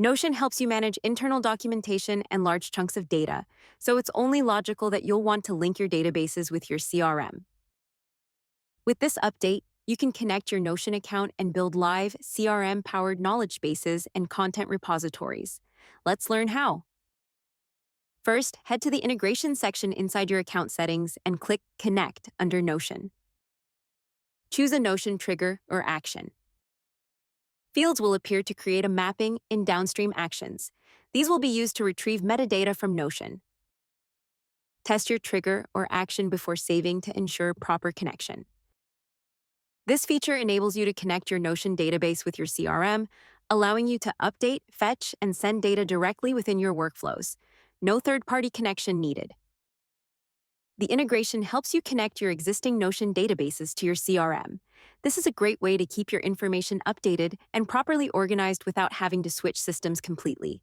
Notion helps you manage internal documentation and large chunks of data, so it's only logical that you'll want to link your databases with your CRM. With this update, you can connect your Notion account and build live CRM-powered knowledge bases and content repositories. Let's learn how. First, head to the integration section inside your account settings and click Connect under Notion. Choose a Notion trigger or action. Fields will appear to create a mapping in downstream actions. These will be used to retrieve metadata from Notion. Test your trigger or action before saving to ensure proper connection. This feature enables you to connect your Notion database with your CRM, allowing you to update, fetch, and send data directly within your workflows. No third-party connection needed. The integration helps you connect your existing Notion databases to your CRM. This is a great way to keep your information updated and properly organized without having to switch systems completely.